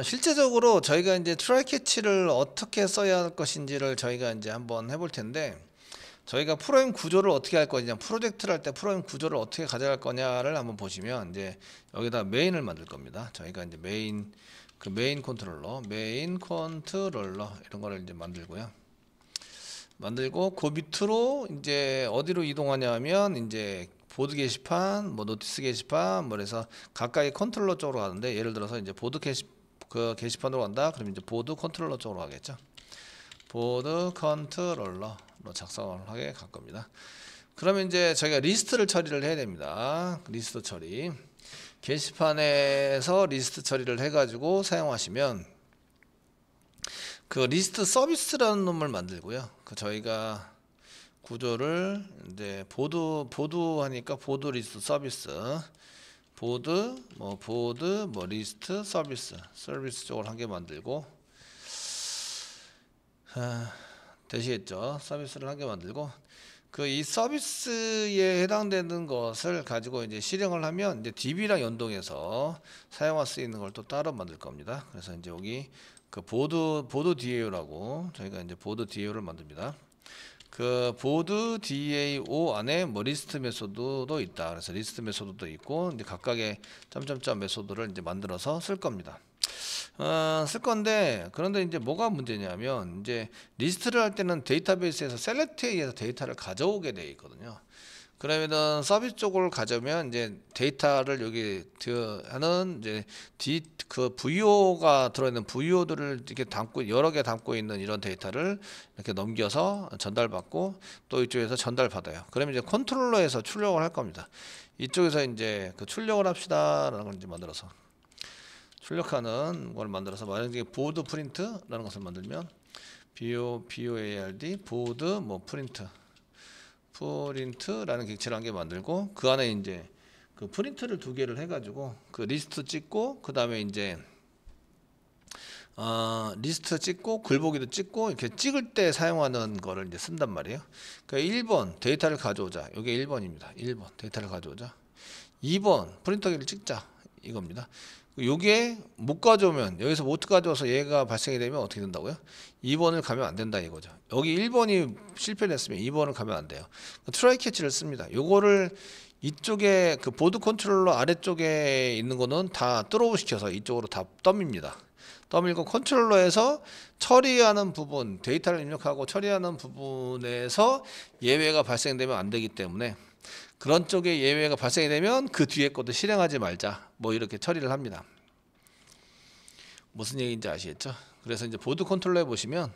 실제적으로 저희가 이제 트라이 캐치를 어떻게 써야 할 것인지를 저희가 이제 한번 해볼 텐데, 저희가 프로그램 구조를 어떻게 할 거냐, 프로젝트를 할 때 프로그램 구조를 어떻게 가져갈 거냐를 한번 보시면, 이제 여기다 메인을 만들 겁니다. 저희가 이제 메인 컨트롤러 이런 거를 이제 만들고 그 밑으로 이제 어디로 이동하냐면, 이제 보드 게시판, 뭐 노티스 게시판, 뭐 그래서 각각의 컨트롤러 쪽으로 가는데, 예를 들어서 이제 그 게시판으로 간다. 그럼 이제 보드 컨트롤러 쪽으로 가겠죠. 보드 컨트롤러로 작성을 하게 갈 겁니다. 그러면 이제 저희가 리스트를 처리를 해야 됩니다. 리스트 처리. 게시판에서 리스트 처리를 해가지고 사용하시면, 그 리스트 서비스라는 놈을 만들고요. 그 저희가 구조를 이제 보드 하니까 보드 리스트 서비스, 보드 리스트 서비스 쪽을 한 개 만들고, 되시겠죠? 서비스를 한 개 만들고, 그 이 서비스에 해당되는 것을 가지고 이제 실행을 하면, 이제 DB랑 연동해서 사용할 수 있는 걸 또 따로 만들 겁니다. 그래서 이제 여기 그 보드 DAO라고, 저희가 이제 보드 DAO를 만듭니다. 그 보드 DAO 안에 뭐 리스트 메소드도 있다. 그래서 리스트 메소드도 있고, 이제 각각의 점점점 메소드를 이제 만들어서 쓸 겁니다. 쓸 건데, 그런데 이제 뭐가 문제냐면, 이제 리스트를 할 때는 데이터베이스에서 셀렉트에 의해서 데이터를 가져오게 되어 있거든요. 그러면은 서비스 쪽을 가져오면 이제 데이터를 여기 하는 이제 그 VO가 들어있는 VO들을 이렇게 여러 개 담고 있는 이런 데이터를 이렇게 넘겨서 전달받고, 또 이쪽에서 전달받아요. 그러면 이제 컨트롤러에서 출력을 할 겁니다. 이쪽에서 이제 그 출력을 합시다라는 걸 이제 만들어서 출력하는 걸 만들어서, 만약에 보드 프린트라는 것을 만들면 BOARD 보드 뭐 프린트라는 객체를 한 개 만들고, 그 안에 이제 그 프린트를 두 개를 해가지고 그 리스트 찍고, 그 다음에 이제 리스트 찍고 글보기도 찍고, 이렇게 찍을 때 사용하는 거를 이제 쓴단 말이에요. 그러니까 1번 데이터를 가져오자. 이게 1번입니다. 1번 데이터를 가져오자. 2번 프린터기를 찍자. 이겁니다. 요게 못 가져오면, 여기서 못 가져와서 얘가 발생이 되면 어떻게 된다고요? 2번을 가면 안 된다 이거죠. 여기 1번이 실패를 했으면 2번을 가면 안 돼요. 트라이 캐치를 씁니다. 요거를 이쪽에 그 보드 컨트롤러 아래쪽에 있는 거는 다 드로우 시켜서 이쪽으로 다 떠밉니다. 떠밀고 컨트롤러에서 처리하는 부분, 데이터를 입력하고 처리하는 부분에서 예외가 발생되면 안 되기 때문에, 그런 쪽에 예외가 발생이 되면 그 뒤에 것도 실행하지 말자, 뭐 이렇게 처리를 합니다. 무슨 얘기인지 아시겠죠? 그래서 이제 보드 컨트롤러에 보시면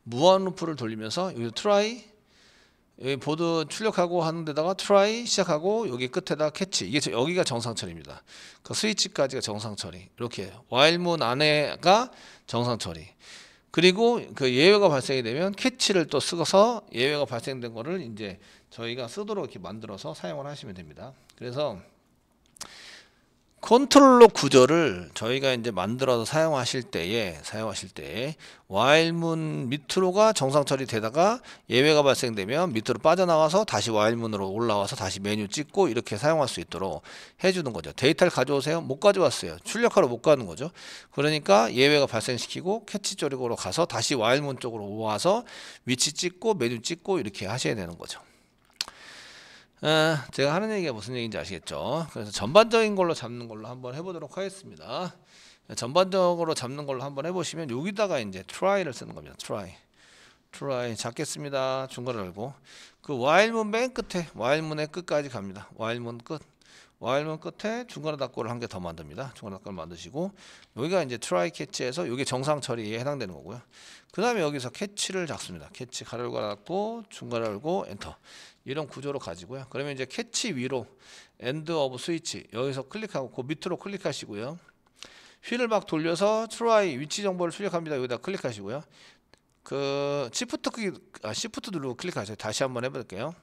무한 루프를 돌리면서, 여기 트라이, 여기 보드 출력하고 하는 데다가 트라이 시작하고, 여기 끝에다 캐치, 이게 여기가 정상 처리입니다. 그 스위치까지가 정상 처리. 이렇게 와일문 안에가 정상 처리. 그리고 그 예외가 발생이 되면 캐치를 또 쓰고서 예외가 발생된 거를 이제 저희가 쓰도록 이렇게 만들어서 사용을 하시면 됩니다. 그래서 컨트롤러 구조를 저희가 이제 만들어서 사용하실 때에 와일문 밑으로가 정상 처리되다가 예외가 발생되면 밑으로 빠져나가서 다시 와일문으로 올라와서 다시 메뉴 찍고, 이렇게 사용할 수 있도록 해주는 거죠. 데이터를 가져오세요. 못 가져왔어요. 출력하러 못 가는 거죠. 그러니까 예외가 발생시키고 캐치 쪽으로 가서 다시 와일문 쪽으로 와서 위치 찍고 메뉴 찍고 이렇게 하셔야 되는 거죠. 제가 하는 얘기가 무슨 얘기인지 아시겠죠? 그래서 전반적인 걸로 잡는 걸로 한번 해보도록 하겠습니다. 전반적으로 잡는 걸로 한번 해보시면, 여기다가 이제 try를 쓰는 겁니다. try 잡겠습니다. 중괄호 열고, 그 while문 맨 끝에, while문의 끝까지 갑니다. while문 끝에 중괄호 닫고를 한 개 더 만듭니다. 중괄호 닫고를 만드시고, 여기가 이제 try 캐치에서 이게 정상 처리에 해당되는 거고요. 그 다음에 여기서 캐치를 잡습니다. 캐치 가로 닫고 중괄호 열고 엔터, 이런 구조로 가지고요. 그러면 이제 캐치 위로 end of switch, 여기서 클릭하고 그 밑으로 클릭하시고요. 휠을 막 돌려서 try 위치 정보를 출력합니다. 여기다 클릭하시고요. 그 시프트 누르고 클릭하세요. 다시 한번 해볼게요.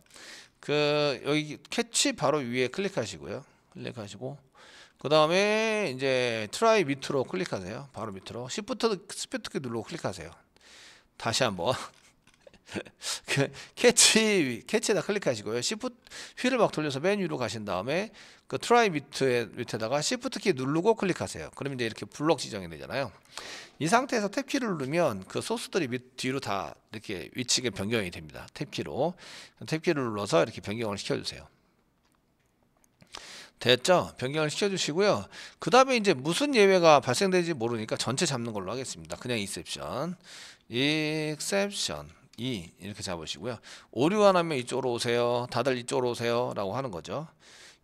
그 여기 캐치 바로 위에 클릭하시고요. 그 다음에 이제 try 밑으로 클릭하세요. 바로 밑으로 시프트 키 누르고 클릭하세요. 다시 한번 캐치에다 클릭하시고요. 휠을 막 돌려서 맨 위로 가신 다음에 그 트라이 밑에다가 Shift 키 누르고 클릭하세요. 그럼 이제 이렇게 블록 지정이 되잖아요. 이 상태에서 탭키를 누르면 그 소스들이 뒤로 다 이렇게 위치가 변경이 됩니다. 탭키로. 탭키를 눌러서 이렇게 변경을 시켜주세요. 됐죠? 변경을 시켜주시고요. 그 다음에 이제 무슨 예외가 발생되지 모르니까 전체 잡는 걸로 하겠습니다. 그냥 exception 이렇게 잡으시고요. 오류가 나면 이쪽으로 오세요. 다들 이쪽으로 오세요. 라고 하는 거죠.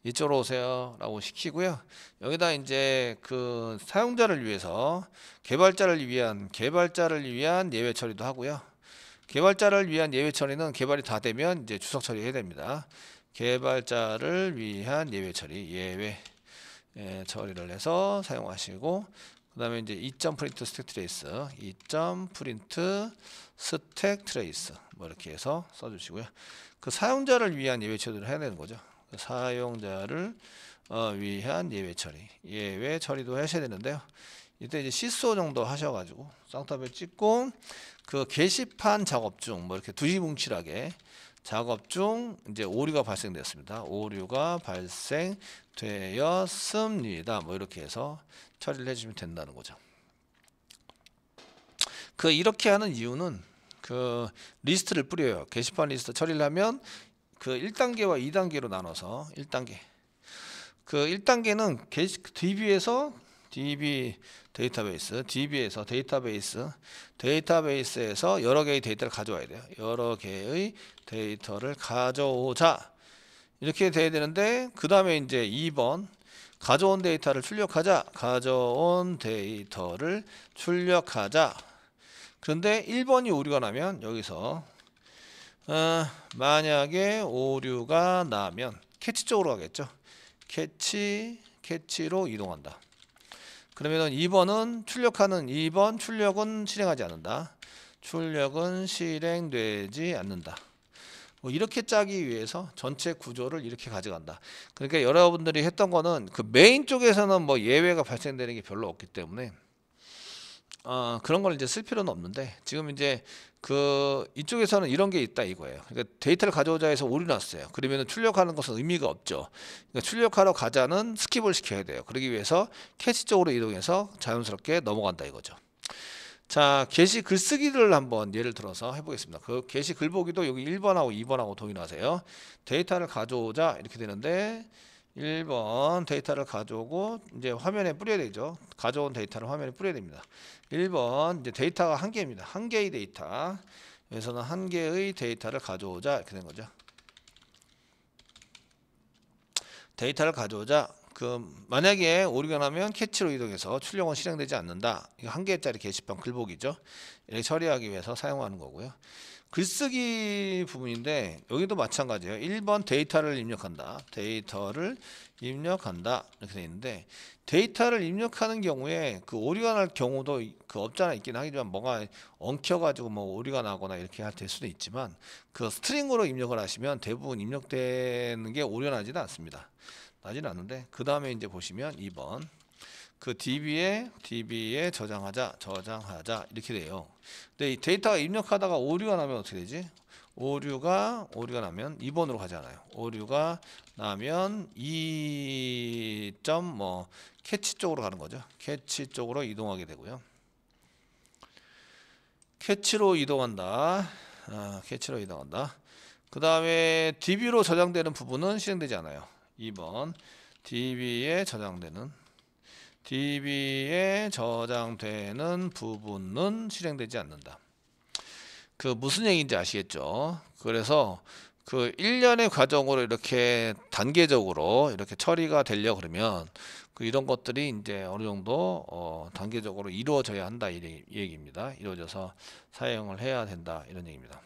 이쪽으로 오세요. 라고 시키고요. 여기다 이제 그 사용자를 위해서 개발자를 위한 예외 처리도 하고요. 개발자를 위한 예외 처리는 개발이 다 되면 이제 주석 처리해야 됩니다. 개발자를 위한 예외 처리를 해서 사용하시고, 그 다음에 이제 2.print stack trace, 2.print stack trace 뭐 이렇게 해서 써주시고요. 그 사용자를 위한 예외 처리를 해야 되는 거죠. 그 사용자를 위한 예외 처리도 하셔야 되는데요. 이때 이제 시소 정도 하셔가지고 쌍따블 찍고, 그 게시판 작업 중 뭐 이렇게 두시뭉실하게 작업 중 이제 오류가 발생되었습니다. 오류가 발생되었습니다. 뭐 이렇게 해서 처리를 해주시면 된다는 거죠. 그 이렇게 하는 이유는 그 리스트를 뿌려요. 게시판 리스트 처리를 하면 그 1단계와 2단계로 나눠서 1단계. 그 1단계는 DB에서 DB 데이터베이스, DB에서 데이터베이스에서 여러 개의 데이터를 가져와야 돼요. 여러 개의 데이터를 가져오자. 이렇게 돼야 되는데, 그 다음에 이제 2번 가져온 데이터를 출력하자. 그런데 1번이 오류가 나면 여기서 만약에 오류가 나면 캐치 쪽으로 가겠죠. 캐치로 이동한다. 그러면은 2번은 출력은 실행하지 않는다. 출력은 실행되지 않는다. 뭐 이렇게 짜기 위해서 전체 구조를 이렇게 가져간다. 그러니까 여러분들이 했던 거는 그 메인 쪽에서는 뭐 예외가 발생되는 게 별로 없기 때문에 그런 걸 이제 쓸 필요는 없는데, 지금 이제 그 이쪽에서는 이런 게 있다 이거예요. 그러니까 데이터를 가져오자 해서 오류 났어요. 그러면 출력하는 것은 의미가 없죠. 그러니까 출력하러 가자는 스킵을 시켜야 돼요. 그러기 위해서 캐치 쪽으로 이동해서 자연스럽게 넘어간다 이거죠. 자, 게시 글쓰기를 한번 예를 들어서 해보겠습니다. 그 게시 글보기도 여기 1번하고 2번하고 동일하세요. 데이터를 가져오자 이렇게 되는데, 1번 데이터를 가져오고 이제 화면에 뿌려야 되죠. 가져온 데이터를 화면에 뿌려야 됩니다. 1번 이제 데이터가 한 개입니다. 한 개의 데이터. 여기서는 한 개의 데이터를 가져오자 이렇게 된 거죠. 데이터를 가져오자. 그 만약에 오류가 나면 캐치로 이동해서 출력은 실행되지 않는다. 이거 한 개짜리 게시판 글보기죠. 이렇게 처리하기 위해서 사용하는 거고요. 글쓰기 부분인데 여기도 마찬가지예요. 1번 데이터를 입력한다. 이렇게 되어 있는데, 데이터를 입력하는 경우에 그 오류가 날 경우도 그 없잖아 있긴 하지만, 뭐가 엉켜가지고 뭐 오류가 나거나 이렇게 될 수도 있지만, 그 스트링으로 입력을 하시면 대부분 입력되는 게 오류가 나지는 않습니다. 나지는 않는데, 그 다음에 이제 보시면 2번 그 DB에 저장하자 이렇게 돼요. 근데 이 데이터가 입력하다가 오류가 나면 어떻게 되지? 오류가 나면 2번으로 가잖아요. 오류가 나면 캐치 쪽으로 가는 거죠. 캐치 쪽으로 이동하게 되고요. 캐치로 이동한다. 그 다음에 DB로 저장되는 부분은 실행되지 않아요. 2번 DB에 저장되는 부분은 실행되지 않는다. 그 무슨 얘기인지 아시겠죠? 그래서 그 1년의 과정으로 이렇게 단계적으로 이렇게 처리가 되려 그러면 그 이런 것들이 이제 어느 정도 단계적으로 이루어져야 한다 이 얘기입니다. 이루어져서 사용을 해야 된다 이런 얘기입니다.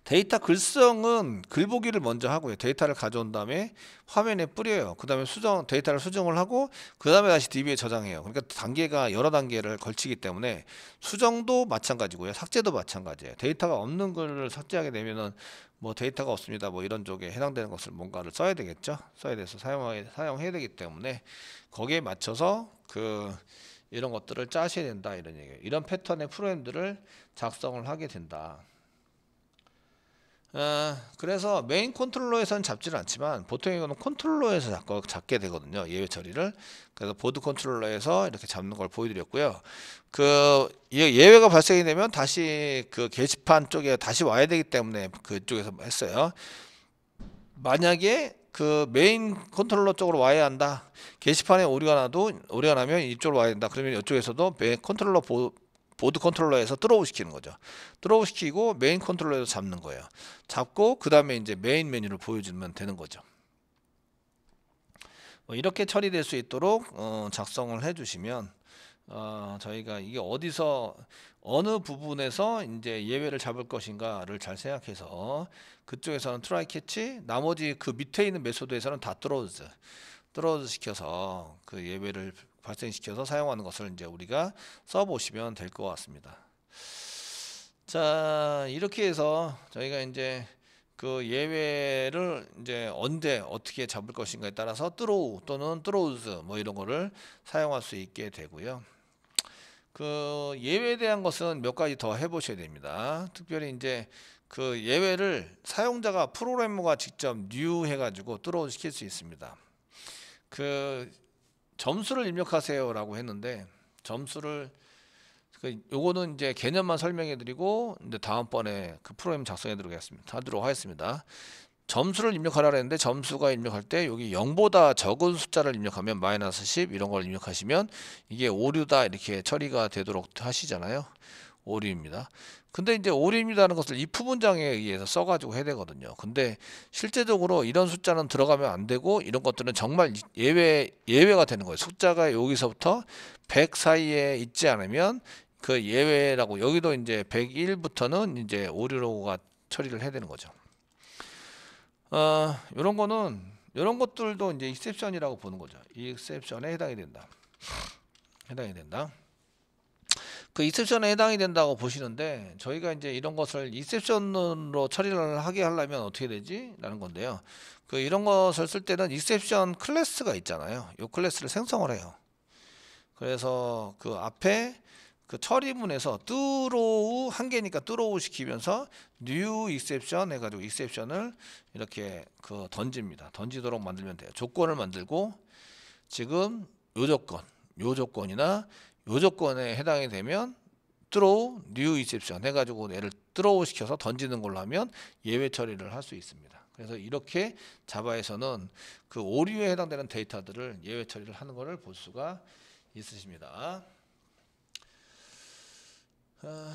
데이터 글성은 글보기를 먼저 하고요. 데이터를 가져온 다음에 화면에 뿌려요. 그 다음에 데이터를 수정을 하고 그 다음에 다시 DB에 저장해요. 그러니까 단계가 여러 단계를 걸치기 때문에 수정도 마찬가지고요. 삭제도 마찬가지예요. 데이터가 없는 글을 삭제하게 되면은 뭐 데이터가 없습니다. 뭐 이런 쪽에 해당되는 것을 뭔가를 써야 되겠죠. 써야 돼서 사용해야 되기 때문에 거기에 맞춰서 이런 것들을 짜셔야 된다 이런 얘기예요. 이런 패턴의 프로그램들을 작성을 하게 된다. 그래서 메인 컨트롤러에서는 잡지를 않지만 보통 이거는 컨트롤러에서 잡게 되거든요. 예외 처리를. 그래서 보드 컨트롤러에서 이렇게 잡는 걸 보여드렸고요. 그 예외가 발생이 되면 다시 그 게시판 쪽에 다시 와야 되기 때문에 그쪽에서 했어요. 만약에 그 메인 컨트롤러 쪽으로 와야 한다. 게시판에 오류가 나면 이쪽으로 와야 된다. 그러면 이쪽에서도 메인 컨트롤러 보드 컨트롤러에서 드로우 시키는 거죠. 드로우 시키고 메인 컨트롤러에서 잡는 거예요. 잡고 그 다음에 이제 메인 메뉴를 보여주면 되는 거죠. 이렇게 처리될 수 있도록 작성을 해주시면 저희가 이게 어디서 어느 부분에서 이제 예외를 잡을 것인가를 잘 생각해서 그쪽에서는 트라이 캐치, 나머지 그 밑에 있는 메소드에서는 다 트로즈 시켜서 그 예외를 발생시켜서 사용하는 것을 이제 우리가 써보시면 될 것 같습니다. 자, 이렇게 해서 저희가 이제 그 예외를 이제 언제 어떻게 잡을 것인가에 따라서 트로우 또는 트로우즈 뭐 이런 거를 사용할 수 있게 되고요. 그 예외에 대한 것은 몇 가지 더 해보셔야 됩니다. 특별히 이제 그 예외를 사용자가 프로그래머가 직접 new 해가지고 트로우 시킬 수 있습니다. 그 점수를 입력하세요라고 했는데 점수를 요거는 이제 개념만 설명해드리고 이제 다음번에 그 프로그램 하도록 하겠습니다. 점수를 입력하라 했는데 점수가 입력할 때 여기 0보다 적은 숫자를 입력하면 마이너스 10 이런 걸 입력하시면 이게 오류다 이렇게 처리가 되도록 하시잖아요. 오류입니다. 근데 이제 오류입니다는 것을 if 문장에 의해서 써가지고 해야 되거든요. 근데 실제적으로 이런 숫자는 들어가면 안 되고 이런 것들은 정말 예외가 되는 거예요. 숫자가 여기서부터 100 사이에 있지 않으면 그 예외라고 여기도 이제 101부터는 이제 오류로가 처리를 해야 되는 거죠. 이런 것들도 이제 익셉션이라고 보는 거죠. 이 익셉션에 해당이 된다. 그 익셉션에 해당이 된다고 보시는데 저희가 이제 이런 것을 익셉션으로 처리를 하게 하려면 어떻게 되지? 라는 건데요. 그 이런 것을 쓸 때는 익셉션 클래스가 있잖아요. 이 클래스를 생성을 해요. 그래서 그 앞에 그 처리문에서 throw 한 개니까 throw 시키면서 new exception 해가지고 exception을 이렇게 그 던지도록 만들면 돼요. 조건을 만들고 지금 요 조건이나 요 조건에 해당이 되면 throw new exception 해가지고 얘를 throw 시켜서 던지는 걸로 하면 예외 처리를 할 수 있습니다. 그래서 이렇게 자바에서는 그 오류에 해당되는 데이터들을 예외 처리를 하는 것을 볼 수가 있으십니다.